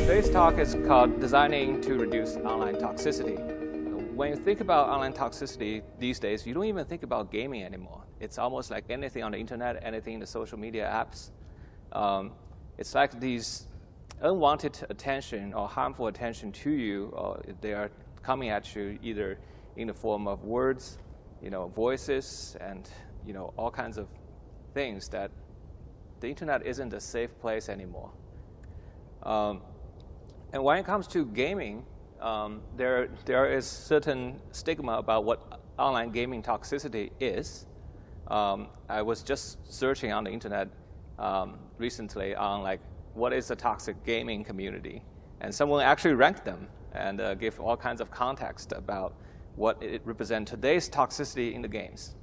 Today's talk is called Designing to Reduce Online Toxicity. When you think about online toxicity these days, you don't even think about gaming anymore. It's almost like anything on the internet, anything in the social media apps. It's like these unwanted attention or harmful attention to you, or they are coming at you either in the form of words, voices, and all kinds of things that the internet isn't a safe place anymore. And when it comes to gaming, there is certain stigma about what online gaming toxicity is. I was just searching on the internet recently on what is a toxic gaming community, and someone actually ranked them and gave all kinds of context about what it represents today's toxicity in the games.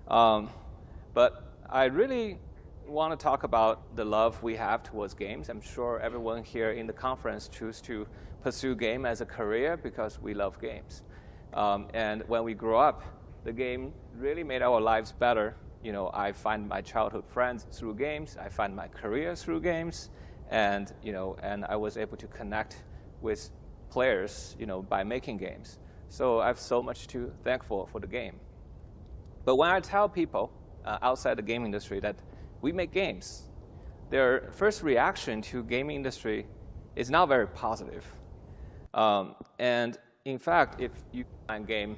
But I really want to talk about the love we have towards games. I'm sure everyone here in the conference choose to pursue game as a career because we love games. And when we grow up, the game really made our lives better. I find my childhood friends through games. I find my career through games, and and I was able to connect with players, by making games. So I have so much to thank for the game. But when I tell people outside the game industry that we make games, their first reaction to gaming industry is not very positive. And in fact, if you find game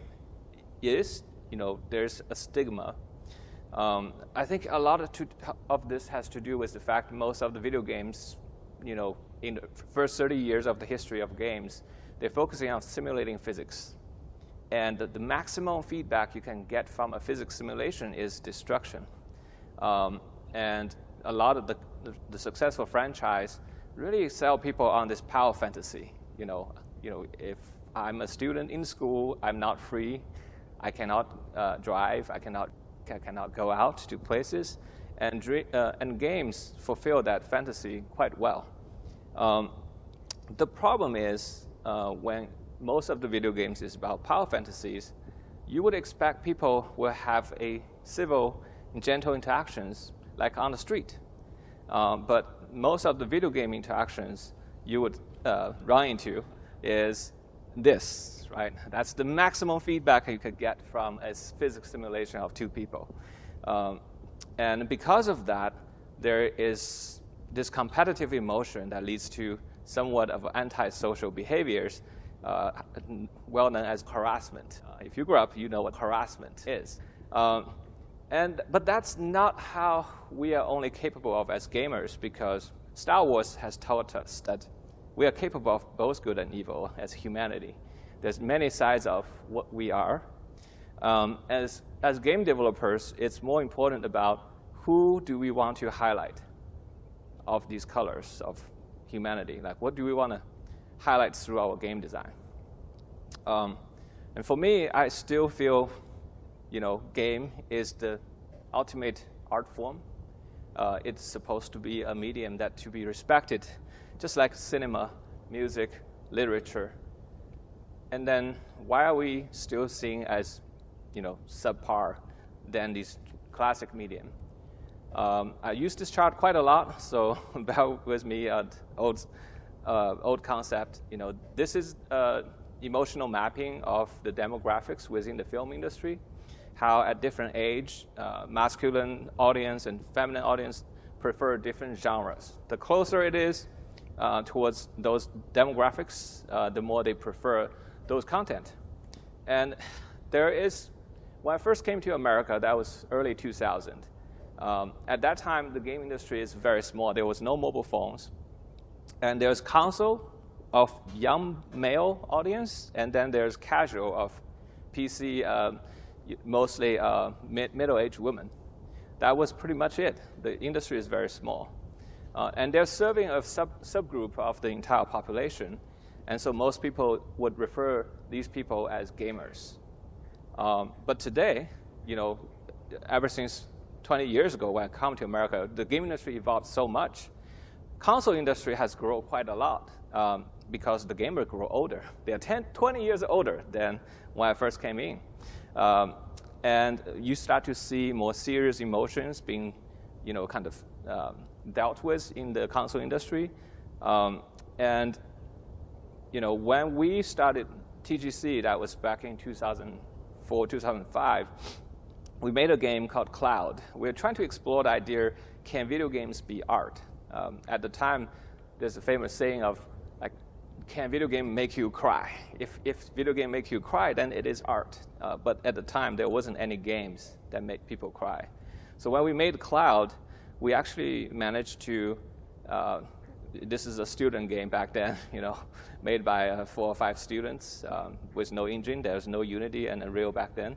is, there's a stigma. I think a lot of this has to do with the fact most of the video games, in the first 30 years of the history of games, they're focusing on simulating physics. And the maximum feedback you can get from a physics simulation is destruction. And a lot of the successful franchise really sell people on this power fantasy. If I'm a student in school, I'm not free. I cannot drive. I cannot go out to places. And games fulfill that fantasy quite well. The problem is when most of the video games is about power fantasies, you would expect people will have a civil and gentle interactions like on the street. But most of the video game interactions you would run into is this, right? That's the maximum feedback you could get from a physics simulation of two people. And because of that, there is this competitive emotion that leads to somewhat of antisocial behaviors, well known as harassment. If you grew up, you know what harassment is. But that's not how we are only capable of as gamers, because Star Wars has taught us that we are capable of both good and evil as humanity. There's many sides of what we are. As game developers, it's more important about who do we want to highlight of these colors of humanity. Like, what do we want to highlight through our game design? And for me, I still feel game is the ultimate art form. It's supposed to be a medium that to be respected, just like cinema, music, literature. And then why are we still seeing as subpar than these classic medium? I use this chart quite a lot, so bear with me. Old concept. This is emotional mapping of the demographics within the film industry, how at different age, masculine audience and feminine audience prefer different genres. The closer it is towards those demographics, the more they prefer those content. And when I first came to America, that was early 2000. At that time, the game industry is very small. There was no mobile phones. And there's console of young male audience, and then there's casual of PC, mostly middle-aged women. That was pretty much it. The industry is very small. And they're serving a subgroup of the entire population. And so most people would refer these people as gamers. But today, ever since 20 years ago when I come to America, the game industry evolved so much. Console industry has grown quite a lot because the gamers grow older. They are 20 years older than when I first came in. And you start to see more serious emotions being, kind of dealt with in the console industry. And, when we started TGC, that was back in 2004, 2005, we made a game called Cloud. We were trying to explore the idea, can video games be art? At the time, there's a famous saying of, like, can video game make you cry? If video game make you cry, then it is art. But at the time, there wasn't any games that make people cry. So when we made Cloud, we actually managed to, this is a student game back then, made by 4 or 5 students with no engine. There was no Unity and Unreal back then.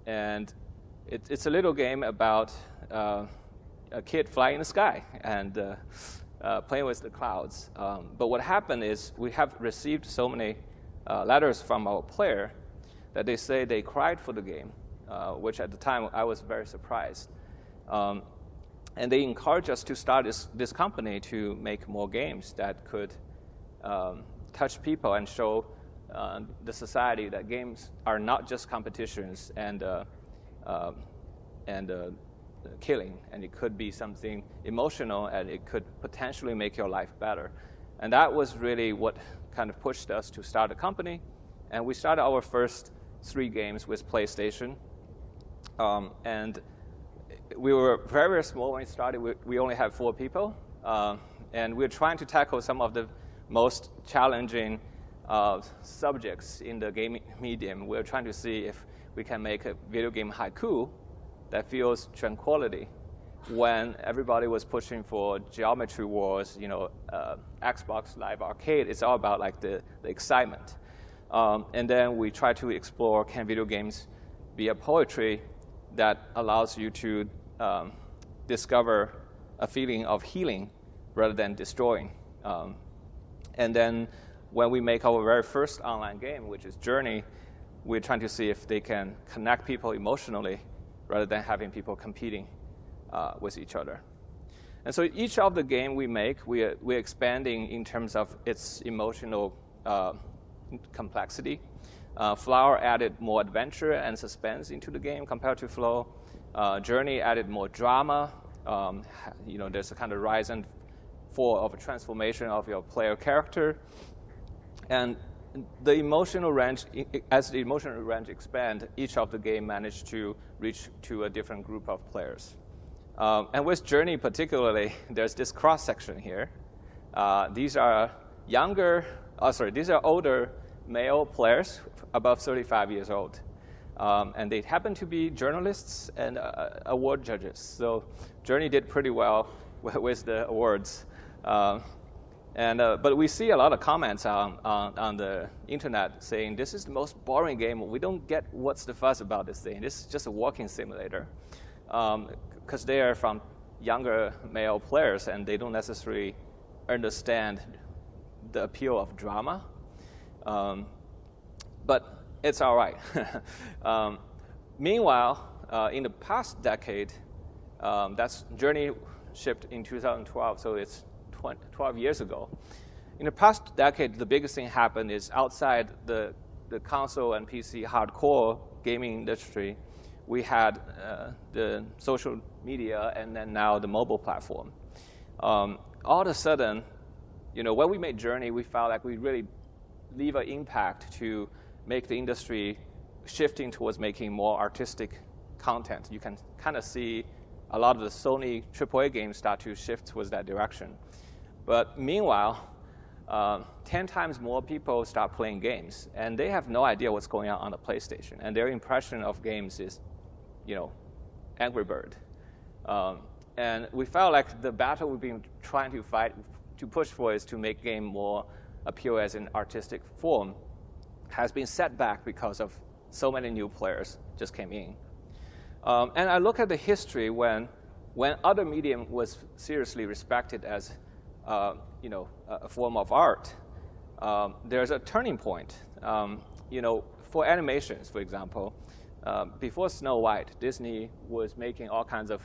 And it's a little game about a kid flying in the sky and playing with the clouds. But what happened is we have received so many letters from our player that they say they cried for the game, which at the time I was very surprised. And they encouraged us to start this company to make more games that could touch people and show the society that games are not just competitions and killing, and it could be something emotional, and it could potentially make your life better. And that was really what kind of pushed us to start a company. And we started our first 3 games with PlayStation. And we were very, very small when we started. We only had 4 people. And we were trying to tackle some of the most challenging subjects in the gaming medium. We were trying to see if we can make a video game haiku that feels tranquility when everybody was pushing for geometry wars, Xbox Live Arcade. It's all about like the excitement. And then we try to explore, can video games be a poetry that allows you to discover a feeling of healing rather than destroying. And then when we make our very first online game, which is Journey, we're trying to see if they can connect people emotionally rather than having people competing with each other. And so each of the game we make, we're expanding in terms of its emotional complexity. Flower added more adventure and suspense into the game compared to Flow. Journey added more drama. There's a kind of rise and fall of a transformation of your player character. And the emotional range, as the emotional range expand, each of the game managed to reach to a different group of players. And with Journey particularly, there's this cross-section here. These are older male players above 35 years old. And they happen to be journalists and award judges. So Journey did pretty well with the awards. But we see a lot of comments on the internet saying, this is the most boring game. We don't get what's the fuss about this thing. This is just a walking simulator. Because they are from younger male players, and they don't necessarily understand the appeal of drama. But it's all right. Meanwhile, in the past decade, that's Journey shipped in 2012, so it's 12 years ago. In the past decade, the biggest thing happened is outside the console and PC hardcore gaming industry, we had the social media and then now the mobile platform. All of a sudden, when we made Journey, we felt like we really leave an impact to make the industry shifting towards making more artistic content. You can kind of see a lot of the Sony AAA games start to shift towards that direction. But meanwhile, 10 times more people start playing games, and they have no idea what's going on the PlayStation. And their impression of games is, Angry Bird. And we felt like the battle we've been trying to fight to push for is to make game more appeal as an artistic form, has been set back because of so many new players just came in. And I look at the history when other medium was seriously respected as a form of art. There's a turning point. For animations, for example, before Snow White, Disney was making all kinds of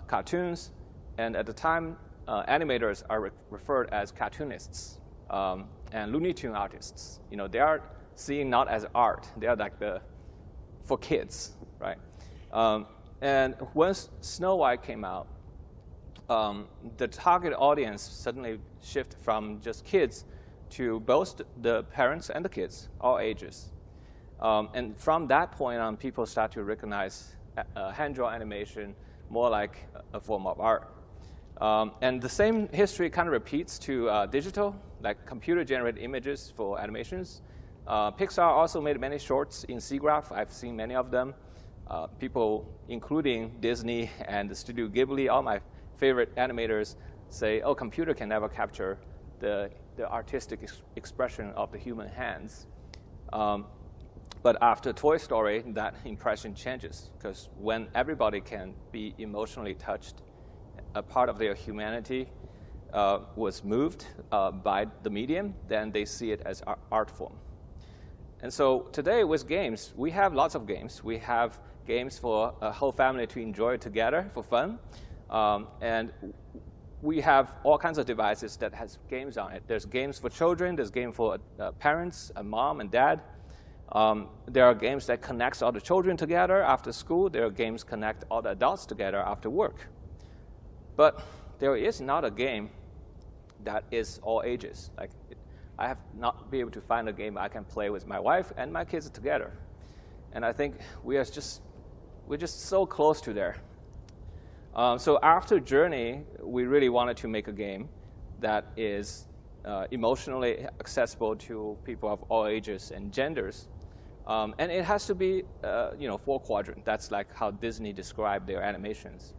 cartoons, and at the time, animators are referred as cartoonists and Looney Tune artists. They are seen not as art; they are like for kids, right? And once Snow White came out, the target audience suddenly shifted from just kids to both the parents and the kids, all ages. And from that point on, people start to recognize hand-drawn animation more like a form of art. And the same history kind of repeats to digital, like computer-generated images for animations. Pixar also made many shorts in SIGGRAPH. I've seen many of them. People, including Disney and Studio Ghibli, all my favorite animators, say, oh, computer can never capture the artistic expression of the human hands. But after Toy Story, that impression changes, because when everybody can be emotionally touched, a part of their humanity was moved by the medium, then they see it as art form. And so today with games, we have lots of games. We have games for a whole family to enjoy together for fun. And we have all kinds of devices that has games on it. There's games for children. There's games for parents, a mom and dad. There are games that connects all the children together after school. There are games connect all the adults together after work. But there is not a game that is all ages. Like, I have not been able to find a game I can play with my wife and my kids together. And I think we're just so close to there. So after Journey, we really wanted to make a game that is emotionally accessible to people of all ages and genders. And it has to be, 4-quadrant. That's like how Disney described their animations.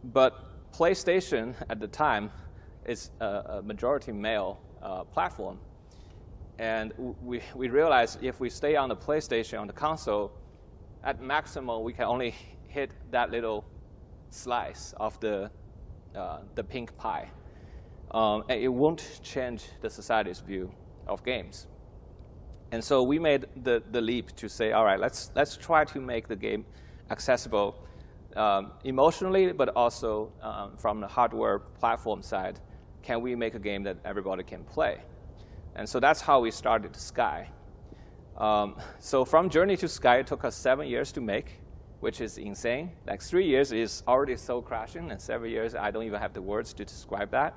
But PlayStation at the time is a majority male platform. And we realized if we stay on the PlayStation, on the console, at maximum we can only hit that little slice of the pink pie. And it won't change the society's view of games. And so we made the leap to say, all right, let's try to make the game accessible emotionally, but also from the hardware platform side. Can we make a game that everybody can play? And so that's how we started Sky. So from Journey to Sky, it took us 7 years to make, which is insane. Like 3 years is already so crashing, and 7 years, I don't even have the words to describe that.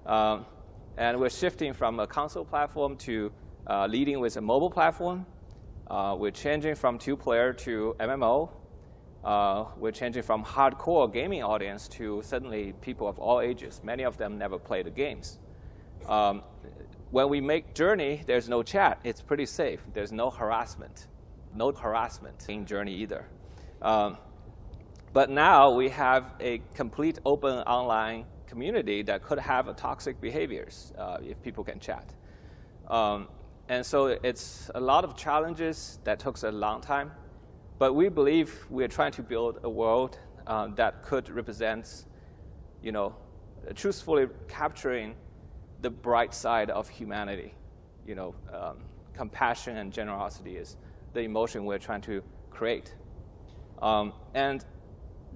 And we're shifting from a console platform to leading with a mobile platform. We're changing from 2-player to MMO. We're changing from hardcore gaming audience to suddenly people of all ages. Many of them never played the games. When we make Journey, there's no chat. It's pretty safe. There's no harassment. No harassment in Journey either. But now we have a complete open online community that could have toxic behaviors if people can chat. And so it's a lot of challenges that took a long time. But we believe we're trying to build a world that could represent, truthfully capturing the bright side of humanity. Compassion and generosity is the emotion we're trying to create. And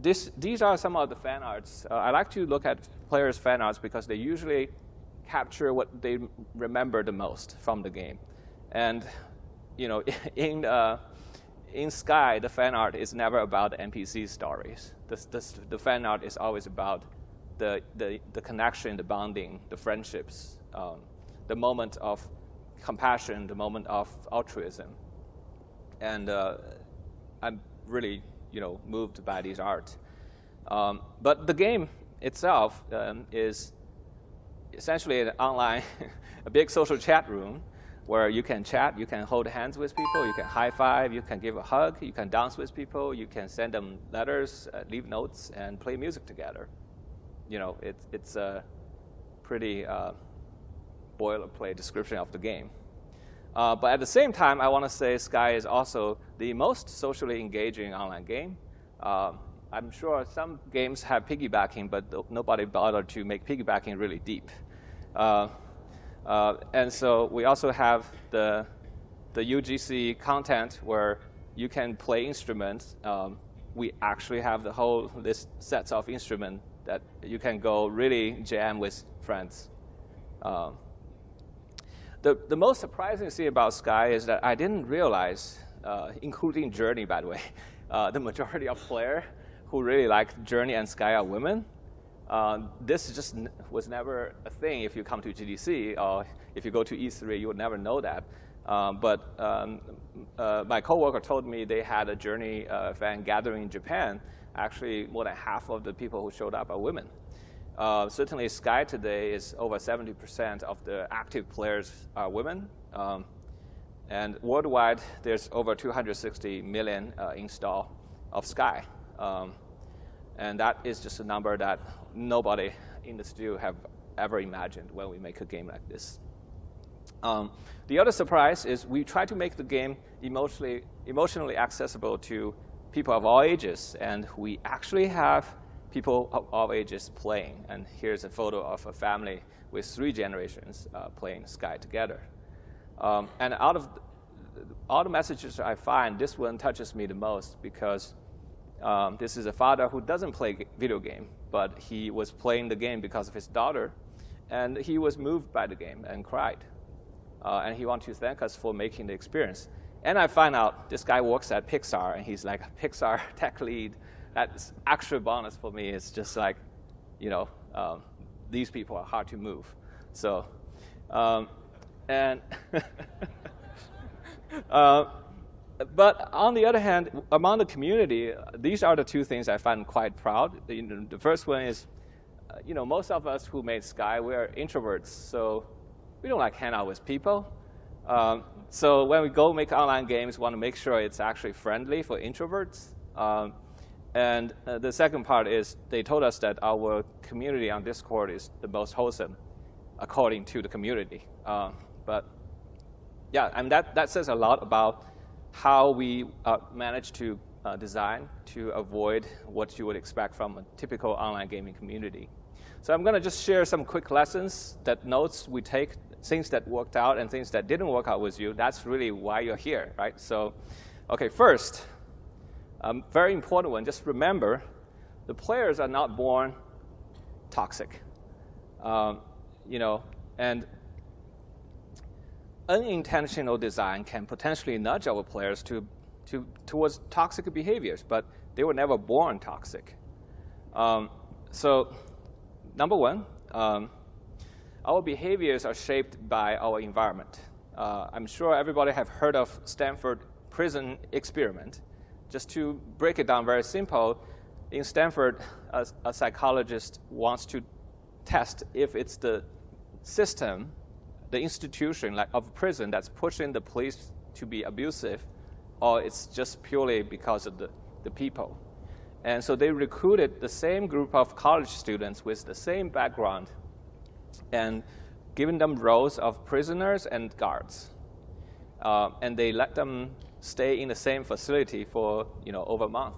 these are some of the fan arts. I like to look at players' fan arts because they usually capture what they remember the most from the game. And in Sky, the fan art is never about NPC stories. The fan art is always about the connection, the bonding, the friendships, the moment of compassion, the moment of altruism. And I'm really, moved by these art. But the game itself is essentially an online, a big social chat room where you can chat, you can hold hands with people, you can high five, you can give a hug, you can dance with people, you can send them letters, leave notes, and play music together. It's pretty boilerplate description of the game. But at the same time, I want to say Sky is also the most socially engaging online game. I'm sure some games have piggybacking, but nobody bothered to make piggybacking really deep. And so we also have the UGC content where you can play instruments. We actually have the whole list sets of instruments that you can go really jam with friends. The most surprising thing about Sky is that I didn't realize, including Journey, by the way, the majority of players who really like Journey and Sky are women. This just was never a thing if you come to GDC, or if you go to E3, you would never know that. But my coworker told me they had a Journey fan gathering in Japan. Actually, more than half of the people who showed up are women. Certainly, Sky today is over 70% of the active players are women. And worldwide, there's over 260 million install of Sky. And that is just a number that nobody in the studio have ever imagined when we make a game like this. The other surprise is we try to make the game emotionally accessible to people of all ages, and we actually have people of all ages playing. And here's a photo of a family with 3 generations playing Sky together. And out of all the messages I find, this one touches me the most because this is a father who doesn't play video game, but he was playing the game because of his daughter, and he was moved by the game and cried. And he wanted to thank us for making the experience. And I find out this guy works at Pixar, and he's like a Pixar tech lead. That's extra bonus for me. It's just like, you know, these people are hard to move. So, but on the other hand, among the community, these are the 2 things I find quite proud. The first one is, you know, most of us who made Sky, we're introverts, so we don't like hang out with people. So when we go make online games, we want to make sure it's actually friendly for introverts. And the second part is they told us that our community on Discord is the most wholesome, according to the community. But yeah, and that says a lot about how we managed to design to avoid what you would expect from a typical online gaming community. So I'm going to just share some quick lessons, that notes we take, things that worked out and things that didn't work out with you. That's really why you're here, right? So, okay, first, very important one, just remember, the players are not born toxic. You know, and unintentional design can potentially nudge our players towards toxic behaviors, but they were never born toxic. So, number one, our behaviors are shaped by our environment. I'm sure everybody have heard of Stanford prison experiment. Just to break it down very simple, in Stanford, a psychologist wants to test if it's the system, the institution like of prison that's pushing the police to be abusive, or it's just purely because of the people. And so they recruited the same group of college students with the same background and given them roles of prisoners and guards. And they let them stay in the same facility for over a month.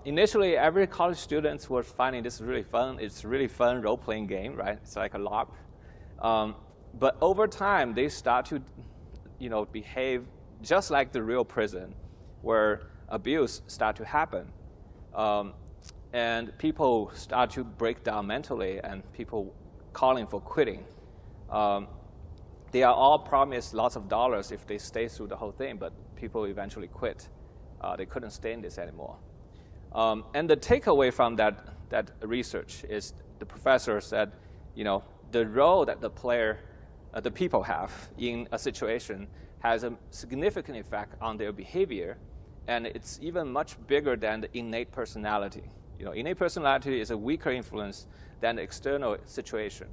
Initially, every college student was finding this really fun. It's a really fun role-playing game, right? It's like a LARP. But over time, they start to behave just like the real prison, where abuse start to happen. And people start to break down mentally, and people calling for quitting. They are all promised lots of dollars if they stay through the whole thing, but people eventually quit. They couldn't stay in this anymore. And the takeaway from that research is the professor said, the role that the people have in a situation has a significant effect on their behavior, and it's even much bigger than the innate personality. Innate personality is a weaker influence than the external situation.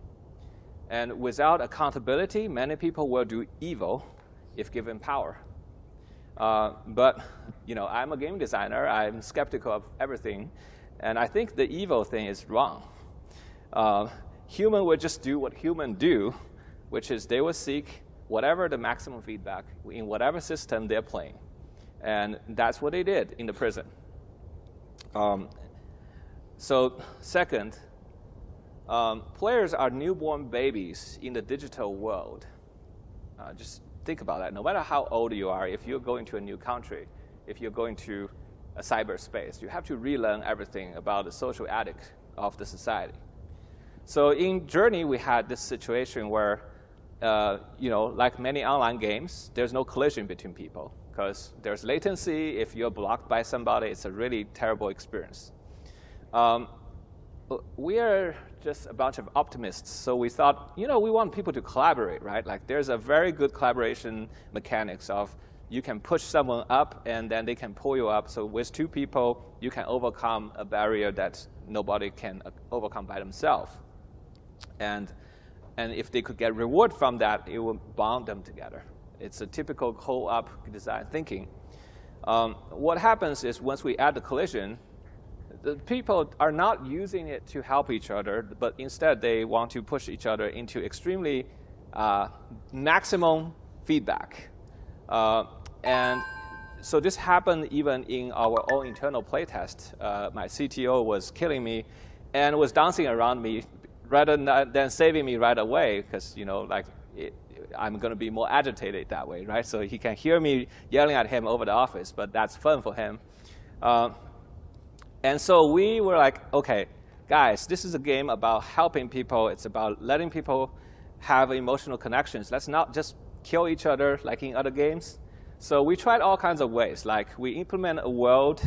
And without accountability, many people will do evil if given power. But I'm a game designer. I'm skeptical of everything, and I think the evil thing is wrong. human would just do what humans do, which is they will seek whatever the maximum feedback in whatever system they're playing. And that's what they did in the prison. So second, players are newborn babies in the digital world. Just think about that. No matter how old you are, if you're going to a new country, if you're going to a cyberspace, you have to relearn everything about the social ethics of the society. So in Journey, we had this situation where, like many online games, there's no collision between people because there's latency. If you're blocked by somebody, it's a really terrible experience. We are just a bunch of optimists, so we thought, we want people to collaborate, right? Like there's a very good collaboration mechanics of you can push someone up and then they can pull you up. So with two people, you can overcome a barrier that nobody can overcome by themselves. And if they could get reward from that, it will bond them together. It's a typical co-op design thinking. What happens is once we add the collision, the people are not using it to help each other, but instead they want to push each other into extremely maximum feedback. And so this happened even in our own internal playtest. My CTO was killing me and was dancing around me rather than saving me right away because, I'm going to be more agitated that way, right? So he can hear me yelling at him over the office, but that's fun for him. And so we were like, OK, guys, this is a game about helping people. It's about letting people have emotional connections. Let's not just kill each other like in other games. So we tried all kinds of ways. Like we implement a world,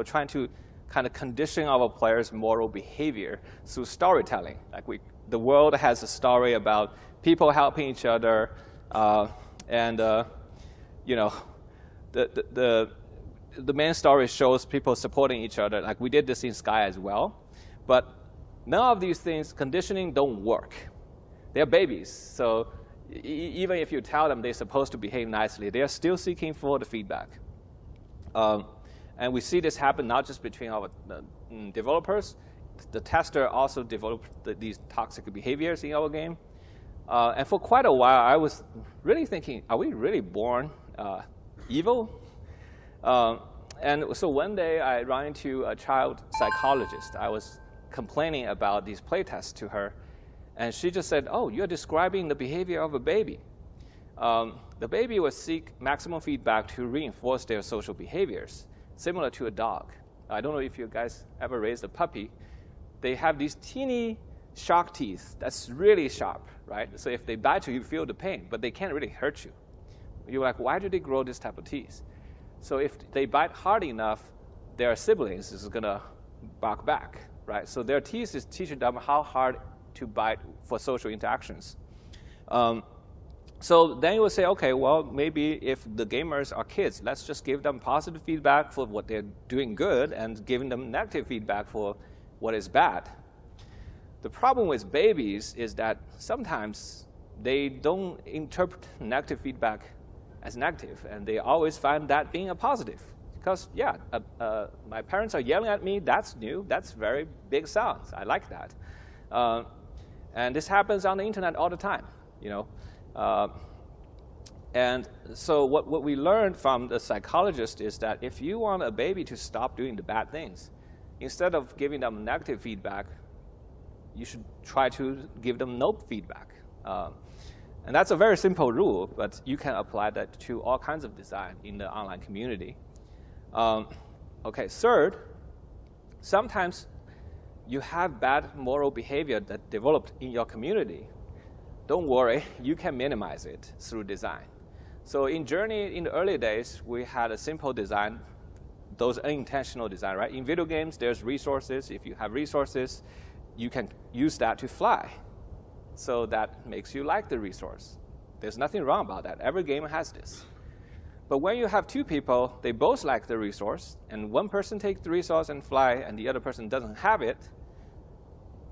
trying to kind of condition our players' moral behavior through storytelling. Like the world has a story about people helping each other, the main story shows people supporting each other. Like we did this in Sky as well, but none of these things, conditioning, don't work. They're babies, so even if you tell them they're supposed to behave nicely, they're still seeking for the feedback. And we see this happen not just between our developers. The tester also developed these toxic behaviors in our game. And for quite a while, I was really thinking, are we really born evil? And so one day, I ran into a child psychologist. I was complaining about these playtests to her. And she just said, oh, you're describing the behavior of a baby. The baby will seek maximum feedback to reinforce their social behaviors, similar to a dog. I don't know if you guys ever raised a puppy. They have these teeny shark teeth that's really sharp, right? So if they bite you, you feel the pain, but they can't really hurt you. You're like, why do they grow this type of teeth? So if they bite hard enough, their siblings is going to bark back, right? So their teeth is teaching them how hard to bite for social interactions. So then you will say, OK, well, maybe if the gamers are kids, let's just give them positive feedback for what they're doing good and giving them negative feedback for what is bad. The problem with babies is that sometimes they don't interpret negative feedback as negative, and they always find that being a positive. Because, yeah, my parents are yelling at me. That's new. That's very big sounds. I like that. And this happens on the internet all the time, And so what we learned from the psychologist is that if you want a baby to stop doing the bad things, instead of giving them negative feedback, you should try to give them no feedback. And that's a very simple rule, but you can apply that to all kinds of design in the online community. OK, third, sometimes you have bad moral behavior that developed in your community. Don't worry, you can minimize it through design. So in Journey, in the early days, we had a simple design, those unintentional design, right? In video games, there's resources. If you have resources, you can use that to fly. So that makes you like the resource. There's nothing wrong about that. Every game has this. But when you have two people, they both like the resource, and one person takes the resource and fly, and the other person doesn't have it,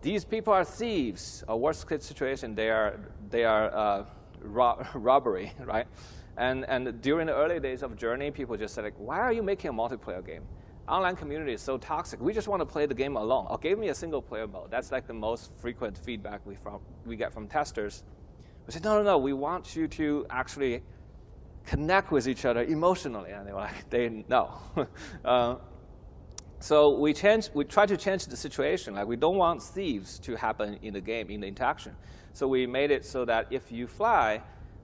these people are thieves. Or worst case situation, they are robbery, right? And during the early days of Journey, people just said, like, why are you making a multiplayer game? online community is so toxic. We just want to play the game alone. Or give me a single player mode. That's like the most frequent feedback we get from testers. We say, no, we want you to actually connect with each other emotionally. And they were like, no. So we try to change the situation. Like, we don't want thieves to happen in the game, in the interaction. So we made it so that if you fly,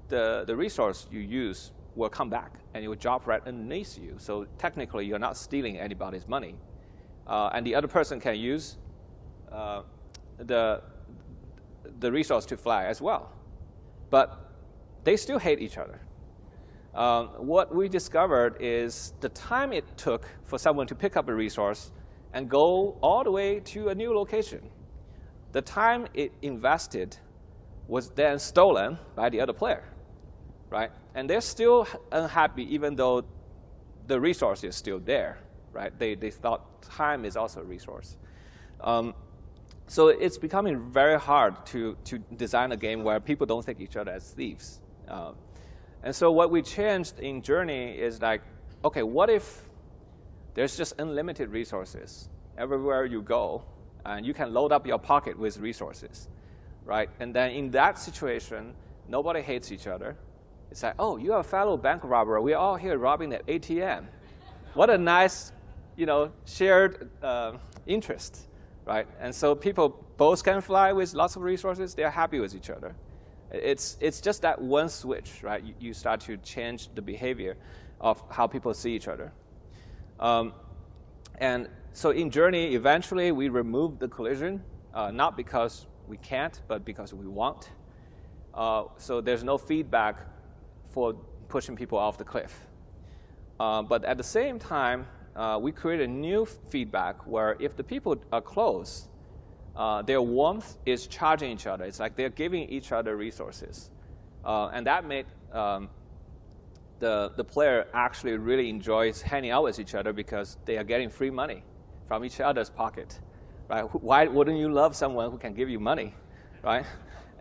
the resource you use will come back, and it will drop right underneath you. So technically, you're not stealing anybody's money. And the other person can use the resource to fly as well. But they still hate each other. What we discovered is the time it took for someone to pick up a resource and go all the way to a new location. The time it invested was then stolen by the other player, right? And they're still unhappy even though the resource is still there, right? They thought time is also a resource. So it's becoming very hard to design a game where people don't think each other as thieves. And so what we changed in Journey is like, okay, what if there's just unlimited resources everywhere you go, and you can load up your pocket with resources, right? And then in that situation, nobody hates each other. It's like, oh, you're a fellow bank robber. We're all here robbing that ATM. What a nice, shared interest, right? And so people both can fly with lots of resources. They're happy with each other. It's just that one switch, right? You start to change the behavior of how people see each other. And so in Journey, eventually we removed the collision, not because we can't, but because we want. So there's no feedback for pushing people off the cliff. But at the same time, we created a new feedback where if the people are close, their warmth is charging each other. It's like they're giving each other resources. And that made the player actually really enjoys hanging out with each other because they are getting free money from each other's pocket, right? Why wouldn't you love someone who can give you money, right?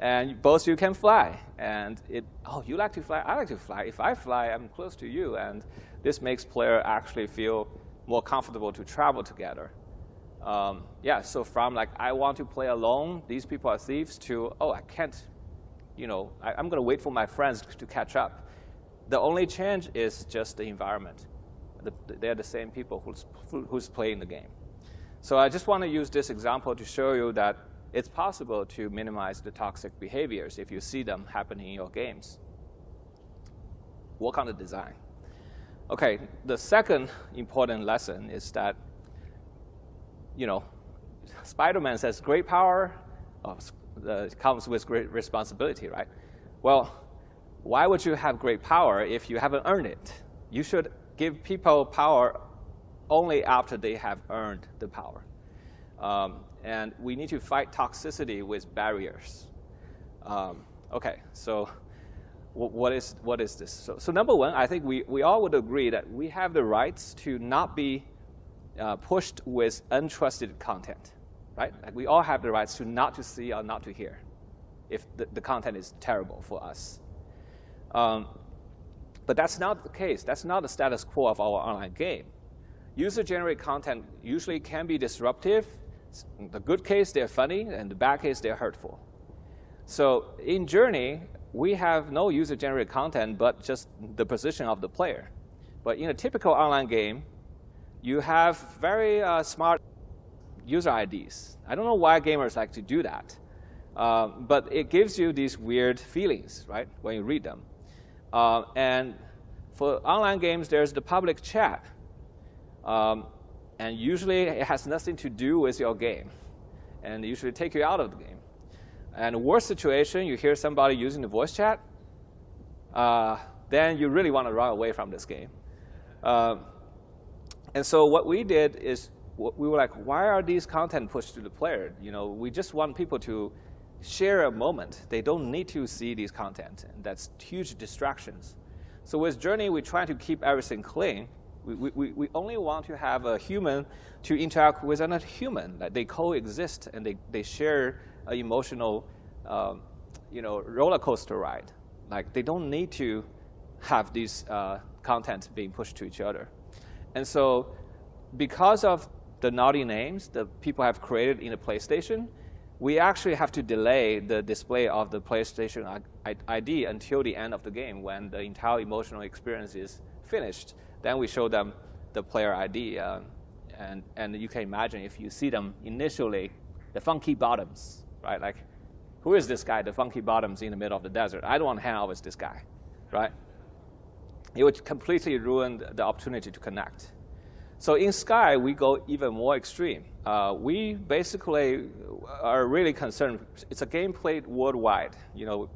And both you can fly. And you like to fly, I like to fly. If I fly, I'm close to you. And this makes player actually feel more comfortable to travel together. So from like, I want to play alone, these people are thieves, to, I can't, I'm going to wait for my friends to catch up. The only change is just the environment. They're the same people who's playing the game. So I just want to use this example to show you that it's possible to minimize the toxic behaviors if you see them happening in your games. Work on the design. Okay, the second important lesson is that Spider-Man says great power comes with great responsibility, right? Well, why would you have great power if you haven't earned it? You should give people power only after they have earned the power. And we need to fight toxicity with barriers. Okay, so what is this? So number one, I think we all would agree that we have the rights to not be pushed with untrusted content, right? Like, we all have the rights to not to see or not to hear if the content is terrible for us. But that's not the case. That's not the status quo of our online game. User-generated content usually can be disruptive. In the good case, they're funny, and the bad case, they're hurtful. So in Journey, we have no user-generated content, but just the position of the player. But in a typical online game, you have very smart user IDs. I don't know why gamers like to do that. But it gives you these weird feelings, right, when you read them. And for online games, there's the public chat. And usually, it has nothing to do with your game. And usually take you out of the game. And the worst situation, you hear somebody using the voice chat, then you really want to run away from this game. And so what we did is, we were like, why are these content pushed to the player? We just want people to share a moment. They don't need to see these content. And that's huge distractions. So with Journey, we try to keep everything clean. We only want to have a human to interact with another human. Like, they coexist, and they share an emotional roller coaster ride. Like, they don't need to have these content being pushed to each other. And so because of the naughty names that people have created in the PlayStation, we actually have to delay the display of the PlayStation ID until the end of the game when the entire emotional experience is finished. Then we show them the player ID. And you can imagine if you see them initially, the funky bottoms, right? Like, who is this guy, the funky bottoms in the middle of the desert? I don't want to hang out with this guy, right? It would completely ruin the opportunity to connect. So in Sky, we go even more extreme. We basically are really concerned. It's a game played worldwide,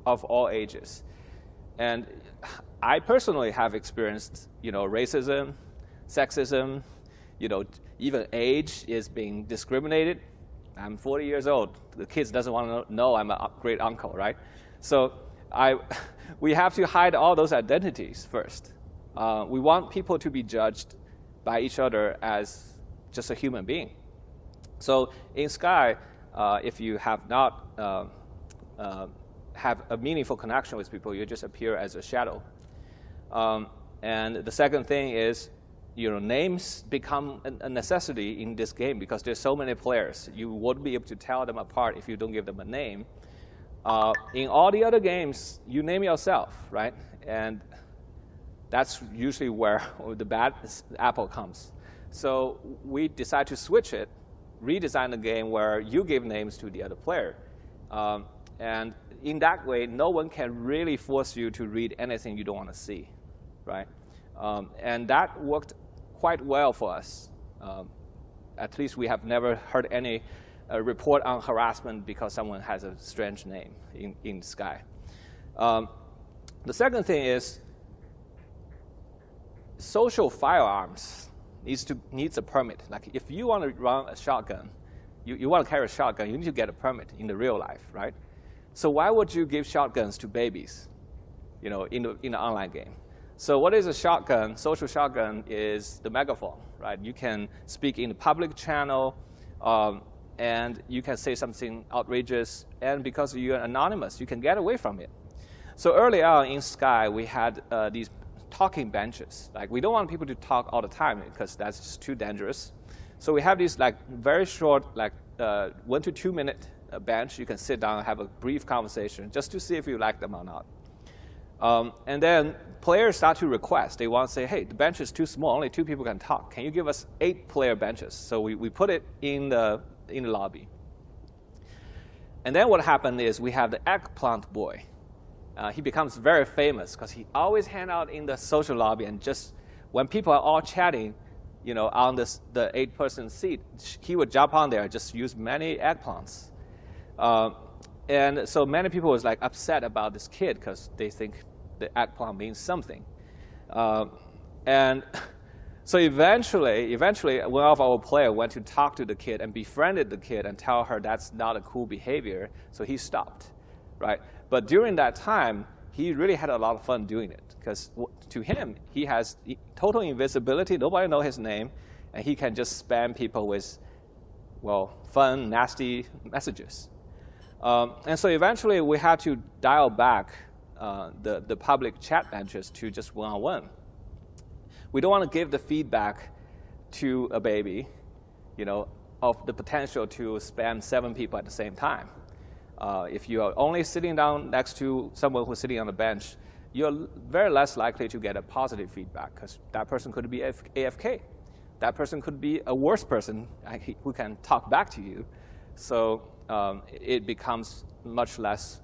of all ages. And I personally have experienced, racism, sexism, even age is being discriminated. I'm 40 years old. The kids doesn't want to know I'm a great uncle, right? So we have to hide all those identities first. We want people to be judged by each other as just a human being. So in Sky, if you have not have a meaningful connection with people, you just appear as a shadow. And the second thing is, names become a necessity in this game because there's so many players. You won't be able to tell them apart if you don't give them a name. In all the other games, you name yourself, right? And that's usually where the bad apple comes. So we decide to switch it, redesign the game where you give names to the other player. And in that way, no one can really force you to read anything you don't want to see, right? And that worked quite well for us. At least we have never heard any report on harassment because someone has a strange name in Sky. The second thing is social firearms needs a permit. Like if you want to run a shotgun, you want to carry a shotgun, you need to get a permit in the real life, right? So why would you give shotguns to babies, in the online game? So what is a shotgun? Social shotgun is the megaphone, right? You can speak in the public channel, and you can say something outrageous, and because you're anonymous, you can get away from it. So early on in Sky, we had these talking benches. Like we don't want people to talk all the time because that's just too dangerous. So we have these very short, 1 to 2 minute bench. You can sit down and have a brief conversation just to see if you like them or not. And then players start to request. They want to say, hey, the bench is too small. Only 2 people can talk. Can you give us 8-player benches? So we put it in the lobby. And then what happened is we have the eggplant boy. He becomes very famous because he always hang out in the social lobby and just when people are all chatting, on the 8-person seat, he would jump on there and just use many eggplants. And so many people was upset about this kid because they think the eggplant means something. And so eventually, one of our players went to talk to the kid and befriended the kid and tell her that's not a cool behavior. So he stopped, right? But during that time, he really had a lot of fun doing it because to him, he has total invisibility. Nobody knows his name, and he can just spam people with, fun, nasty messages. And so eventually, we had to dial back the public chat benches to just one-on-one. We don't want to give the feedback to a baby, of the potential to spam 7 people at the same time. If you are only sitting down next to someone who's sitting on the bench, you're very less likely to get a positive feedback because that person could be AFK. That person could be a worse person who can talk back to you. So it becomes much less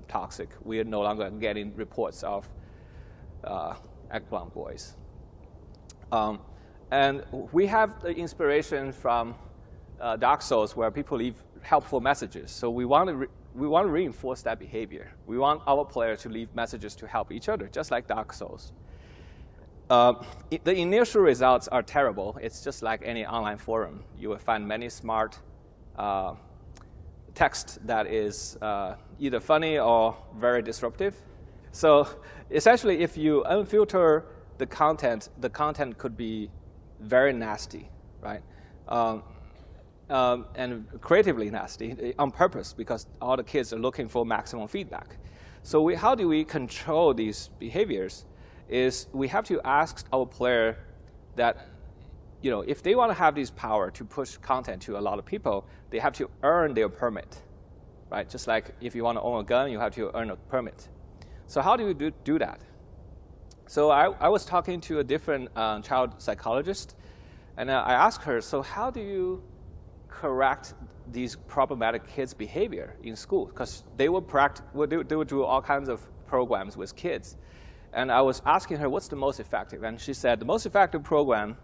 toxic. We are no longer getting reports of eggplant boys. And we have the inspiration from Dark Souls where people leave helpful messages. So we want to reinforce that behavior. We want our players to leave messages to help each other, just like Dark Souls. The initial results are terrible. It's just like any online forum. You will find many smart text that is either funny or very disruptive. So essentially, if you unfilter the content could be very nasty, right? And creatively nasty on purpose because all the kids are looking for maximum feedback. So how do we control these behaviors is we have to ask our player that if they want to have this power to push content to a lot of people, they have to earn their permit, right? Just like if you want to own a gun, you have to earn a permit. So how do you do that? So I was talking to a different child psychologist, and I asked her, so how do you correct these problematic kids' behavior in school? Because they would do all kinds of programs with kids. And I was asking her, what's the most effective? And she said, the most effective program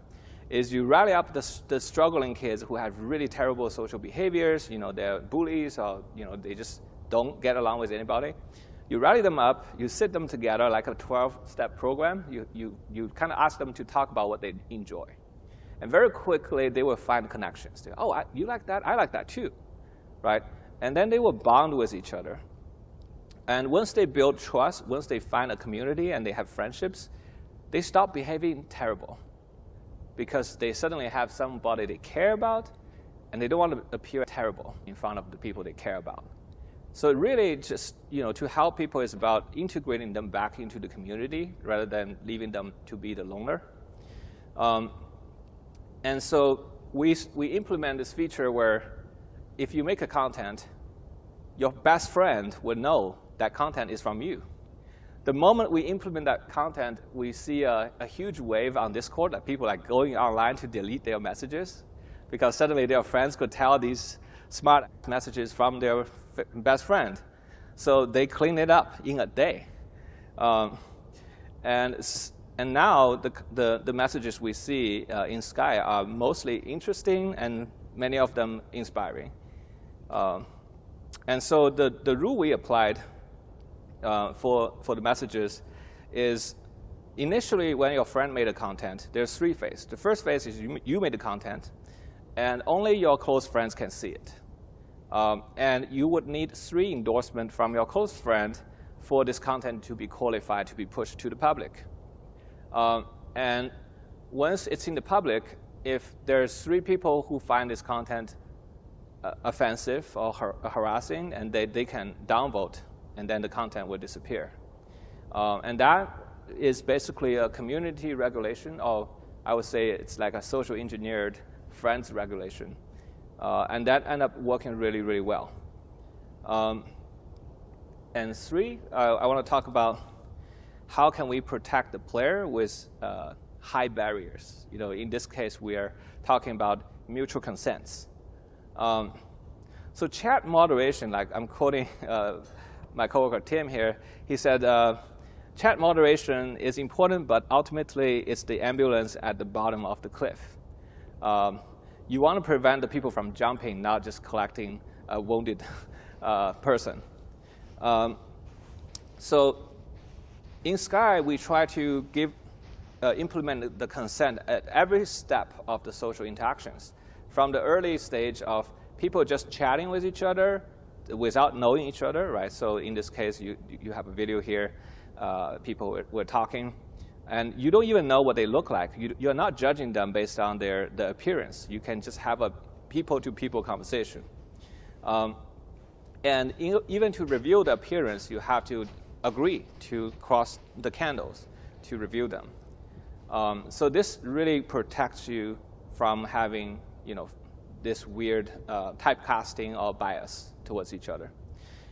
is you rally up the struggling kids who have really terrible social behaviors, they're bullies, or they just don't get along with anybody. You rally them up, you sit them together like a 12-step program. You kind of ask them to talk about what they enjoy. And very quickly, they will find connections. You like that? I like that too, right? And then they will bond with each other. And once they build trust, once they find a community and they have friendships, they stop behaving terrible because they suddenly have somebody they care about, and they don't want to appear terrible in front of the people they care about. So really just, to help people is about integrating them back into the community rather than leaving them to be the loner. And so we implement this feature where if you make a content, your best friend would know that content is from you. The moment we implement that content, we see a huge wave on Discord that people are going online to delete their messages because suddenly their friends could tell these smart messages from their best friend. So they clean it up in a day. And now the messages we see in Sky are mostly interesting and many of them inspiring. And so the rule we applied for the messages is initially when your friend made a content, there's 3 phases. The first phase is you made the content, and only your close friends can see it. And you would need 3 endorsements from your close friend for this content to be qualified to be pushed to the public. And once it's in the public, if there's 3 people who find this content offensive or harassing, and they can downvote, and then the content will disappear. And that is basically a community regulation, or I would say it's like a social engineered friends regulation. And that ended up working really, really well. And 3, I want to talk about how can we protect the player with high barriers. In this case, we are talking about mutual consents. So chat moderation, like I'm quoting my coworker Tim here, he said, chat moderation is important, but ultimately it's the ambulance at the bottom of the cliff. You want to prevent the people from jumping, not just collecting a wounded person. So in Sky, we try to implement the consent at every step of the social interactions, from the early stage of people just chatting with each other without knowing each other, right? So in this case, you have a video here. People were talking, and you don't even know what they look like. You're not judging them based on the appearance. You can just have a people-to-people conversation. And even to review the appearance, you have to agree to cross the candles to review them. So this really protects you from having, this weird typecasting or bias towards each other.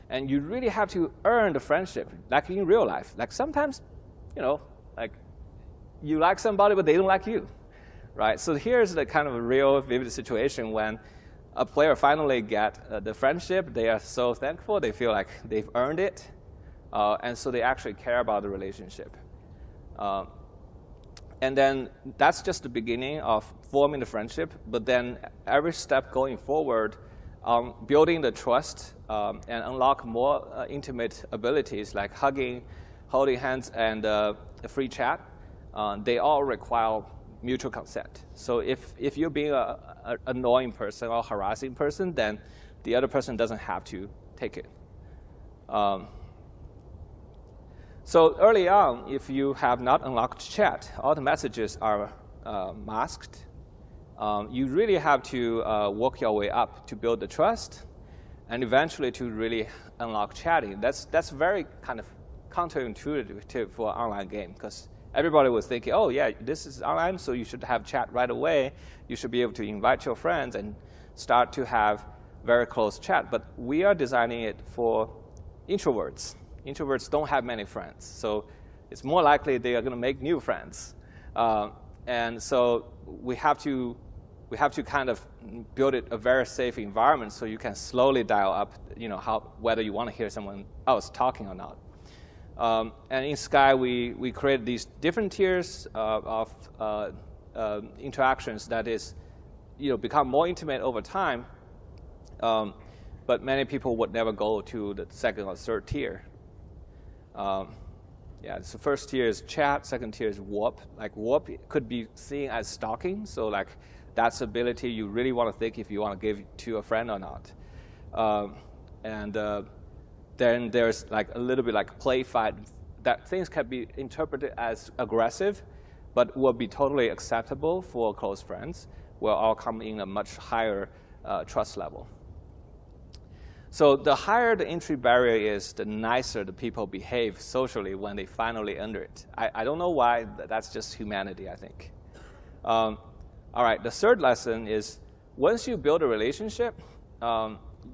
And you really have to earn the friendship, like in real life. Like sometimes, like you like somebody, but they don't like you, right? So here's the kind of a real vivid situation when a player finally get the friendship. They are so thankful. They feel like they've earned it. And so they actually care about the relationship. And then that's just the beginning of forming the friendship. But then every step going forward, building the trust and unlock more intimate abilities like hugging, holding hands, and free chat, they all require mutual consent. So if you're being an annoying person or harassing person, then the other person doesn't have to take it. So early on, if you have not unlocked chat, all the messages are masked. You really have to work your way up to build the trust, and eventually to really unlock chatting. That's very kind of counterintuitive for an online game, because everybody was thinking, oh yeah, this is online, so you should have chat right away. You should be able to invite your friends and start to have very close chat. But we are designing it for introverts. Introverts don't have many friends, so it's more likely they are going to make new friends. And so we have to kind of build it a very safe environment so you can slowly dial up, whether you want to hear someone else talking or not. And in Sky, we created these different tiers of interactions that is, become more intimate over time. But many people would never go to the second or third tier. Yeah, so first tier is chat, second tier is warp. Like warp could be seen as stalking, so like that's ability you really want to think if you want to give to a friend or not. Then there's like a little bit like play fight, that things can be interpreted as aggressive, but will be totally acceptable for close friends. Will all come in a much higher trust level. So the higher the entry barrier is, the nicer the people behave socially when they finally enter it. I don't know why, that's just humanity, I think. All right, the third lesson is, once you build a relationship,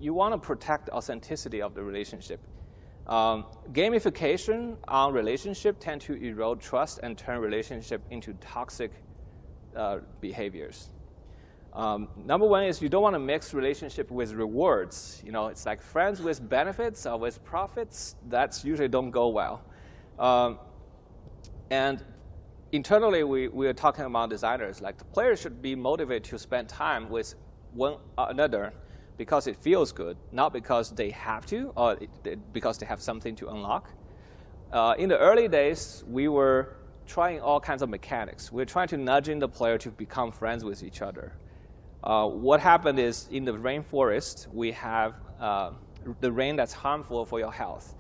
you want to protect the authenticity of the relationship. Gamification on relationship tend to erode trust and turn relationship into toxic behaviors. Number one is you don't want to mix relationship with rewards. It's like friends with benefits or with profits. That's usually don't go well. And internally, we are talking about designers. Like the players should be motivated to spend time with one another because it feels good, not because they have to or because they have something to unlock. In the early days, we were trying all kinds of mechanics. We're trying to nudging the player to become friends with each other. What happened is, in the rainforest, we have the rain that's harmful for your health.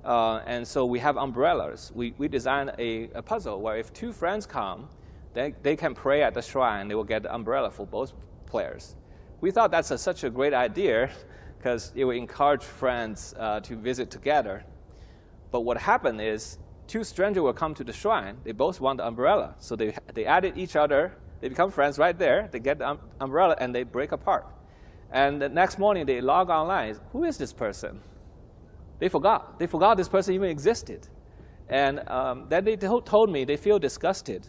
And so we have umbrellas. We designed a puzzle where if two friends come, they can pray at the shrine. They will get the umbrella for both players. We thought that's such a great idea because it would encourage friends to visit together. But what happened is, two strangers will come to the shrine. They both want the umbrella. So they added each other. They become friends right there. They get the umbrella, and they break apart. And the next morning, they log online. Who is this person? They forgot. They forgot this person even existed. And then they told me they feel disgusted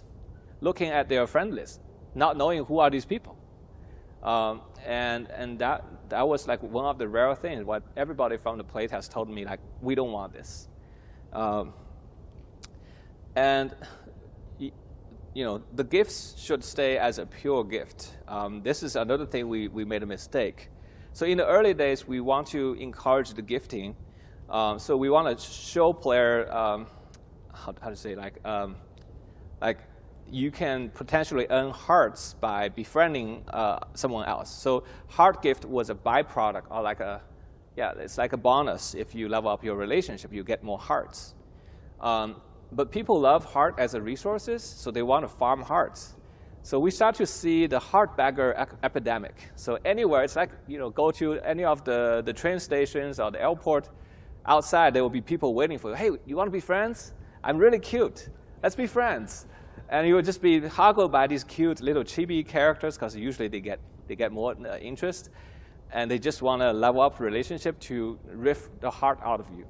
looking at their friend list, not knowing who are these people. And that was like one of the rare things. What everybody from the playtest told me, like, we don't want this. The gifts should stay as a pure gift. This is another thing we made a mistake. So in the early days, we want to encourage the gifting. So we want to show player, how to say, like you can potentially earn hearts by befriending someone else. So heart gift was a byproduct, or it's like a bonus. If you level up your relationship, you get more hearts. But people love heart as a resources, so they want to farm hearts. So we start to see the heart bagger epidemic. So anywhere, it's like, go to any of the train stations or the airport, outside there will be people waiting for you. Hey, you want to be friends? I'm really cute. Let's be friends. And you will just be hoggled by these cute little chibi characters, because usually they get more interest, and they just want to level up relationship to riff the heart out of you.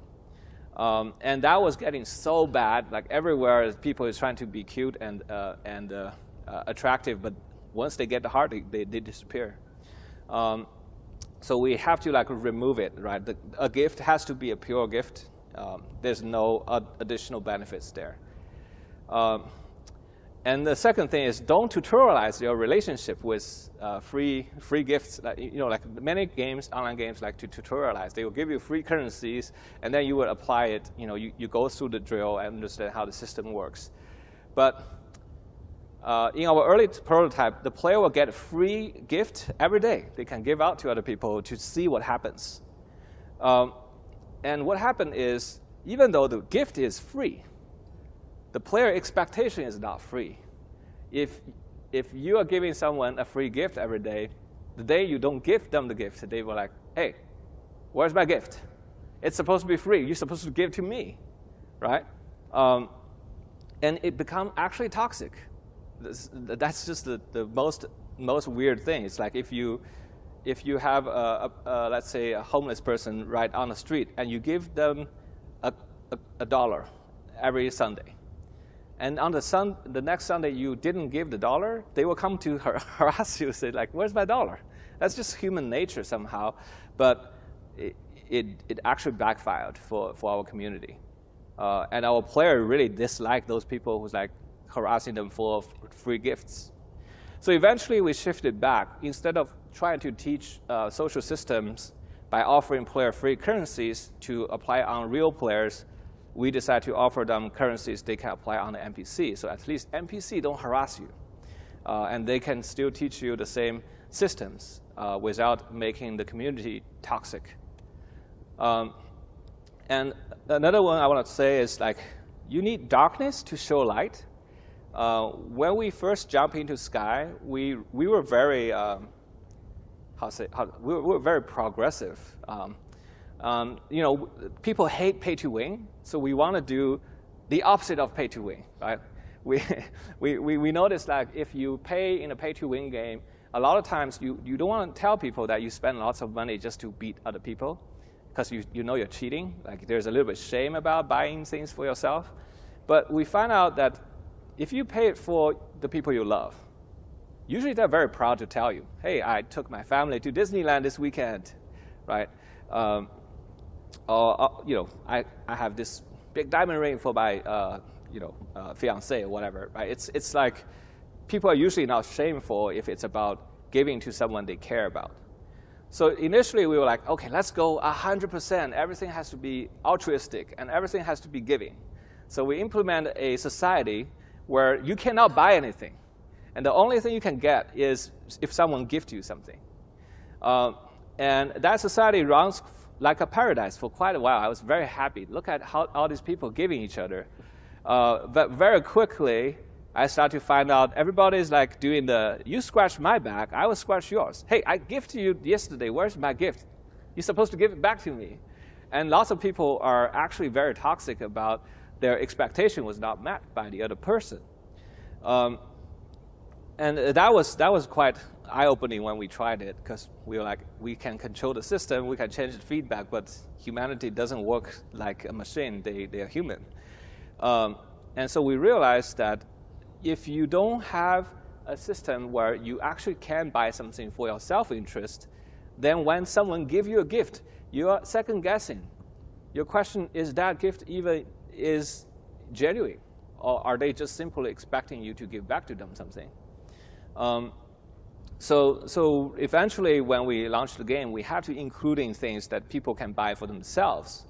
And that was getting so bad. Like everywhere, people is trying to be cute and attractive, but once they get the heart, they disappear. So we have to remove it, right? A gift has to be a pure gift. There's no additional benefits there. And the second thing is, don't tutorialize your relationship with free gifts. Like many games, online games, like to tutorialize. They will give you free currencies, and then you will apply it. You go through the drill and understand how the system works. But in our early prototype, the player will get a free gift every day. They can give out to other people to see what happens. And what happened is, even though the gift is free, the player expectation is not free. If you are giving someone a free gift every day, the day you don't give them the gift, they were like, hey, where's my gift? It's supposed to be free. You're supposed to give to me, right? and it becomes actually toxic. That's just the most weird thing. It's like if you have let's say a homeless person right on the street, and you give them a dollar every Sunday, and on the next Sunday you didn't give the dollar, they will come to harass you, say like, "Where's my dollar?" That's just human nature somehow, but it actually backfired for our community, and our player really disliked those people who's like harassing them for free gifts. So eventually we shifted back. Instead of trying to teach social systems by offering player free currencies to apply on real players, we decided to offer them currencies they can apply on the NPC. So at least NPC don't harass you. And they can still teach you the same systems without making the community toxic. And another one I want to say is like, you need darkness to show light. When we first jumped into Sky, we were very we were very progressive. You know, people hate pay to win, so we want to do the opposite of pay to win, right? We noticed that if you pay in a pay to win game, a lot of times you don't want to tell people that you spend lots of money just to beat other people, because you know you're cheating. Like there's a little bit of shame about buying things for yourself. But we find out that if you pay it for the people you love, usually they're very proud to tell you, "Hey, I took my family to Disneyland this weekend," right? Or you know, I have this big diamond ring for my fiance or whatever, right? It's like people are usually not shameful if it's about giving to someone they care about. So initially we were like, okay, let's go 100%. Everything has to be altruistic and everything has to be giving. So we implement a society where you cannot buy anything. And the only thing you can get is if someone gives you something. And that society runs like a paradise for quite a while. I was very happy. Look at how all these people giving each other. But very quickly, I started to find out everybody's like doing the, you scratch my back, I will scratch yours. Hey, I gifted you yesterday. Where's my gift? You're supposed to give it back to me. And lots of people are actually very toxic about their expectation was not met by the other person. And that was quite eye-opening when we tried it, because we were like, we can control the system, we can change the feedback, but humanity doesn't work like a machine. They are human. And so we realized that if you don't have a system where you actually can buy something for your self-interest, then when someone gives you a gift, you are second-guessing. Your question is that gift even is genuine, or are they just simply expecting you to give back to them something? So eventually, when we launched the game, we had to include in things that people can buy for themselves,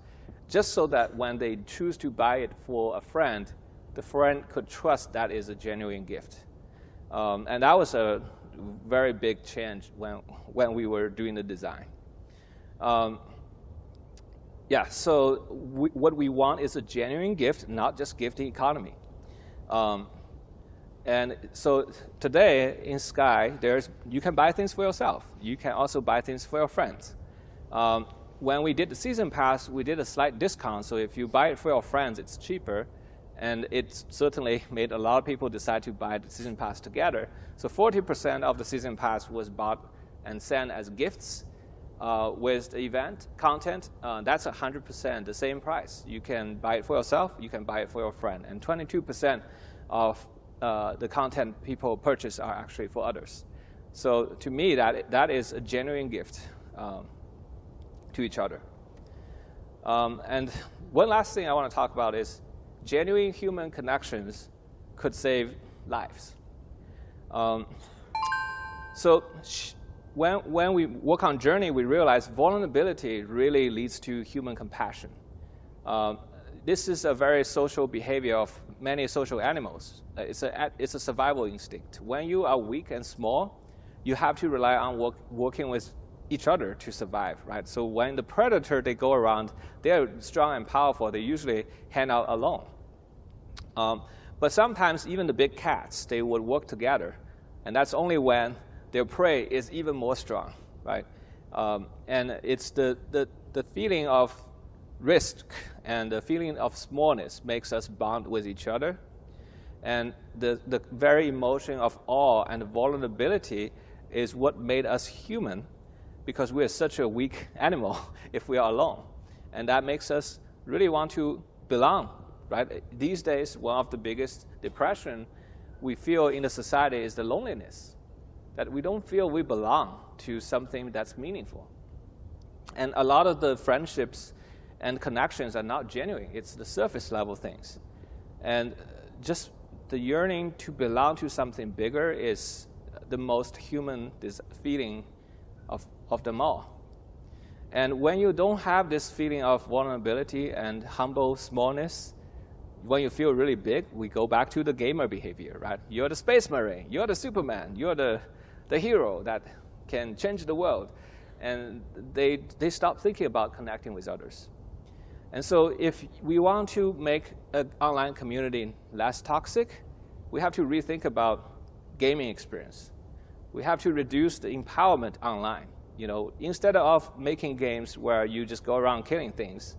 just so that when they choose to buy it for a friend, the friend could trust that is a genuine gift. And that was a very big change when we were doing the design. Yeah, so what we want is a genuine gift, not just gifting economy. And so today in Sky, you can buy things for yourself. You can also buy things for your friends. When we did the season pass, we did a slight discount. So if you buy it for your friends, it's cheaper. And it certainly made a lot of people decide to buy the season pass together. So 40% of the season pass was bought and sent as gifts with the event content. That's 100% the same price. You can buy it for yourself. You can buy it for your friend. And 22% of the content people purchase are actually for others. So to me, that is a genuine gift to each other. And one last thing I want to talk about is genuine human connections could save lives. So when we work on Journey, we realize vulnerability really leads to human compassion. This is a very social behavior of many social animals. It's a survival instinct. When you are weak and small, you have to rely on working with each other to survive, right? So when the predator, they go around, they're strong and powerful. They usually hang out alone. But sometimes even the big cats, they would work together. And that's only when their prey is even more strong, right? And it's the feeling of risk and the feeling of smallness makes us bond with each other. And the very emotion of awe and vulnerability is what made us human, because we are such a weak animal if we are alone. And that makes us really want to belong, right? These days, one of the biggest depression we feel in the society is the loneliness, that we don't feel we belong to something that's meaningful. And a lot of the friendships and connections are not genuine. It's the surface level things. And just the yearning to belong to something bigger is the most human feeling of them all. And when you don't have this feeling of vulnerability and humble smallness, when you feel really big, we go back to the gamer behavior, right? You're the Space Marine, you're the Superman, you're the hero that can change the world. And they stop thinking about connecting with others. And so if we want to make an online community less toxic, we have to rethink about gaming experience. We have to reduce the empowerment online. You know, instead of making games where you just go around killing things,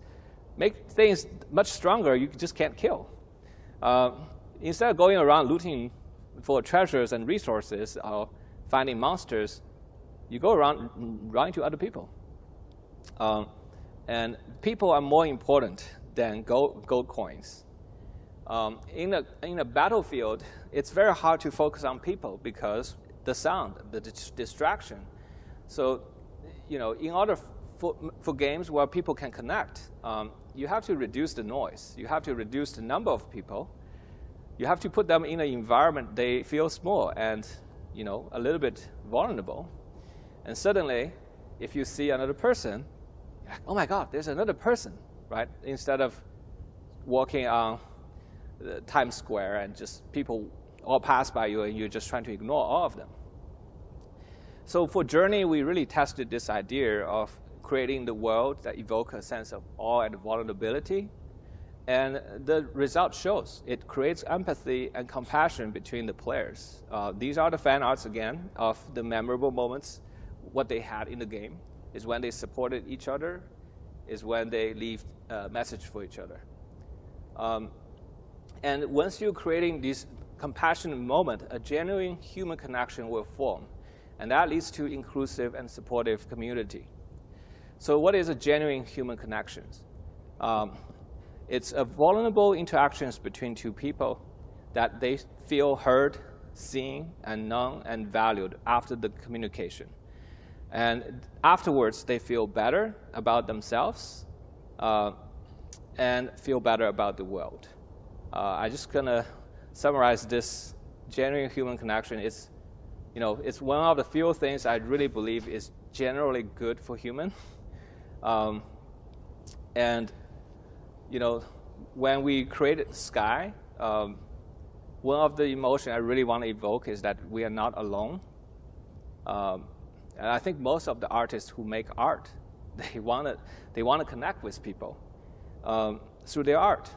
make things much stronger you just can't kill. Instead of going around looting for treasures and resources or finding monsters, you go around running to other people. And people are more important than gold coins. In a battlefield, it's very hard to focus on people because the sound, the distraction. So, you know, in order for games where people can connect, you have to reduce the noise. You have to reduce the number of people. You have to put them in an environment they feel small and, you know, a little bit vulnerable. And suddenly, if you see another person, you're like, oh my God, there's another person, right? Instead of walking on Times Square and just people all pass by you and you're just trying to ignore all of them. So for Journey, we really tested this idea of creating the world that evoke a sense of awe and vulnerability. And the result shows. It creates empathy and compassion between the players. These are the fan arts, again, of the memorable moments, what they had in the game, is when they supported each other, is when they leave a message for each other. And once you're creating this compassionate moment, a genuine human connection will form. And that leads to inclusive and supportive community. So what is a genuine human connection? It's a vulnerable interactions between two people that they feel heard, seen, and known, and valued after the communication. And afterwards, they feel better about themselves and feel better about the world. I'm just going to summarize this genuine human connection. It's, you know, it's one of the few things I really believe is generally good for human. And, you know, when we created Sky, one of the emotions I really want to evoke is that we are not alone. And I think most of the artists who make art, they want to connect with people through their art.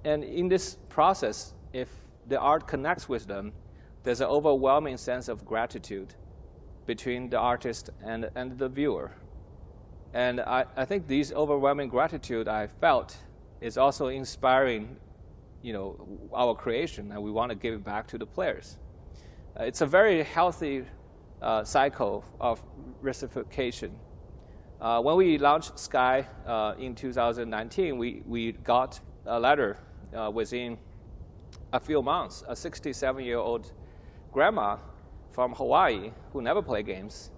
And in this process, if the art connects with them, there's an overwhelming sense of gratitude between the artist and the viewer. And I think this overwhelming gratitude I felt is also inspiring, you know, our creation, and we want to give it back to the players. It's a very healthy cycle of reciprocation. When we launched Sky in 2019, we got a letter within a few months. A 67-year-old grandma from Hawaii who never played games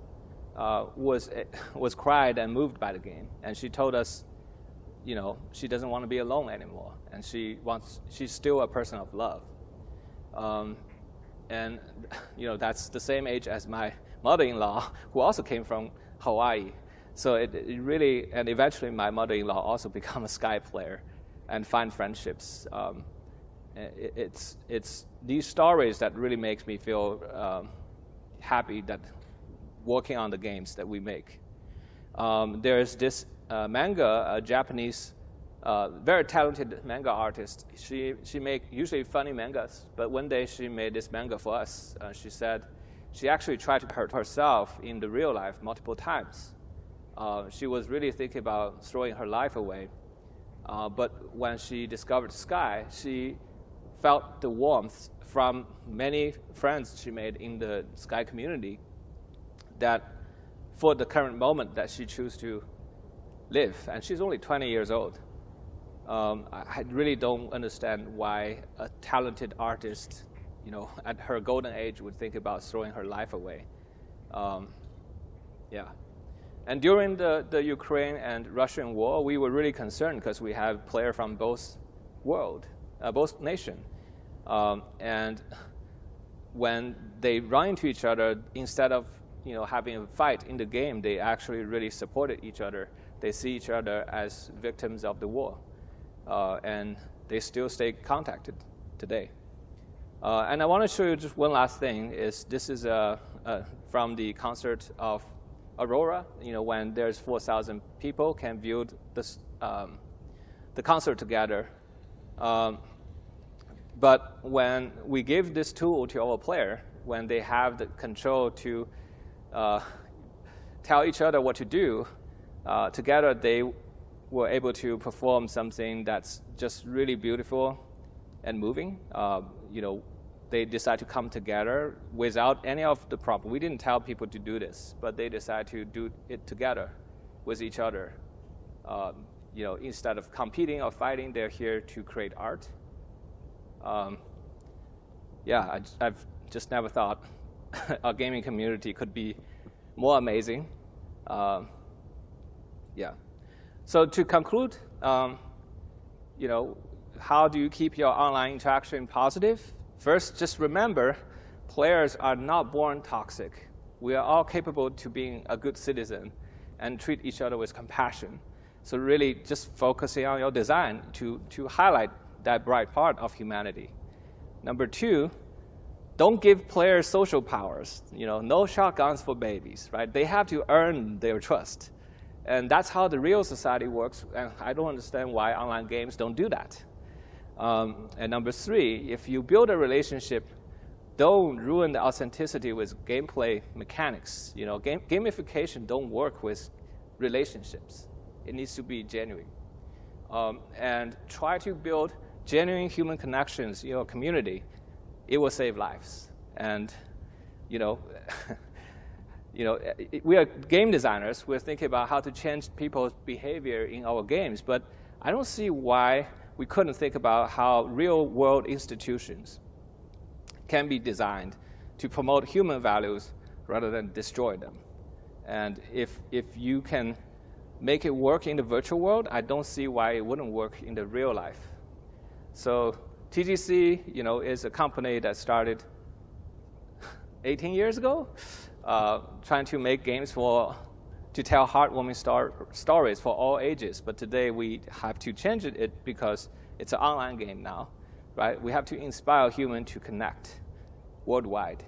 was cried and moved by the game, and she told us, you know, she doesn't want to be alone anymore, and she's still a person of love. And you know, that's the same age as my mother-in-law, who also came from Hawaii. So it really, and eventually my mother-in-law also became a Sky player and find friendships. It's these stories that really makes me feel happy that working on the games that we make. There's this manga, a Japanese, very talented manga artist. She make usually funny mangas, but one day she made this manga for us. She said she actually tried to hurt herself in the real life multiple times. She was really thinking about throwing her life away. But when she discovered Sky, she felt the warmth from many friends she made in the Sky community that for the current moment that she chose to live. And she's only 20 years old. I really don't understand why a talented artist, at her golden age would think about throwing her life away. Yeah. And during the Ukraine and Russian war, we were really concerned because we have players from both nations. And when they run into each other, instead of having a fight in the game, they actually really supported each other. They see each other as victims of the war, and they still stay contacted today. And I want to show you just one last thing. This is from the concert of Aurora. When there's 4,000 people can view this, the concert together. But when we give this tool to our player, when they have the control to tell each other what to do, together they were able to perform something that's just really beautiful and moving. They decide to come together without any of the problem. We didn't tell people to do this, but they decide to do it together with each other. Instead of competing or fighting, they're here to create art. I've just never thought our gaming community could be more amazing. So to conclude, how do you keep your online interaction positive? First, just remember, players are not born toxic. We are all capable to being a good citizen and treat each other with compassion. So really just focusing on your design to highlight that bright part of humanity. Number two, don't give players social powers. No shotguns for babies, right? They have to earn their trust. And that's how the real society works, and I don't understand why online games don't do that. And number three, if you build a relationship, don't ruin the authenticity with gameplay mechanics. Gamification don't work with relationships. It needs to be genuine. And try to build genuine human connections in your community. It will save lives. And we are game designers. We're thinking about how to change people's behavior in our games, but I don't see why we couldn't think about how real-world institutions can be designed to promote human values rather than destroy them. And if you can make it work in the virtual world, I don't see why it wouldn't work in the real life. So TGC, is a company that started 18 years ago, trying to make games to tell heartwarming stories for all ages. But today we have to change it because it's an online game now, right? We have to inspire humans to connect worldwide.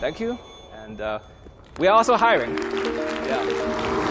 Thank you. And we are also hiring. Yeah.